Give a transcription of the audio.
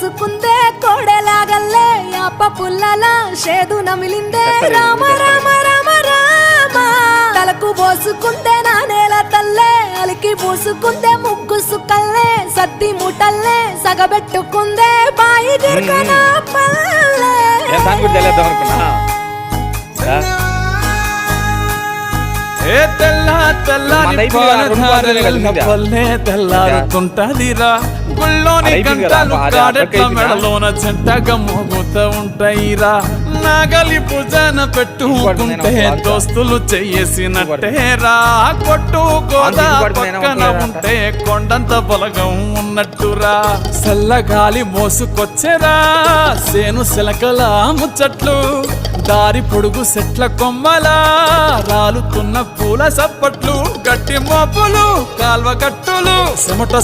పోసుకుందే కోడెలాగల్లే యాప పుల్లలా షేదు నమిలిందే రామ రామ రామ రామ తలకు పోసుకుందే నా నేల తల్లే అలికి పూసుకుందే ముగ్గు సుక్కల్లే సత్తి ముటల్లే సగబెట్టుకుందే బాయి గిర్కన పల్లె ఏ తెల్ల తెల్లారి పల్లె తెల్లారుతుంటదిరా గుళ్ళోని గంటలు కాడెట్ల మెడలోన చెంటగా మోగుతూ ఉంటాయిరా నాగలి భుజన పెట్టుకుంటే దోస్తులు చెయ్యేసినట్టేరా కొట్టు గోదా పక్కన ఉంటే కొండంత బలగం ఉన్నట్టురా చల్లగాలి మోసుకొచ్చెరా సేను శిలకల ముచ్చట్లు దారి పొడుగు సెట్ల కొమ్మలా రాలుతున్న పూల సప్పట్లు గట్టి మోపులు కాల్వ కట్టులు చెమట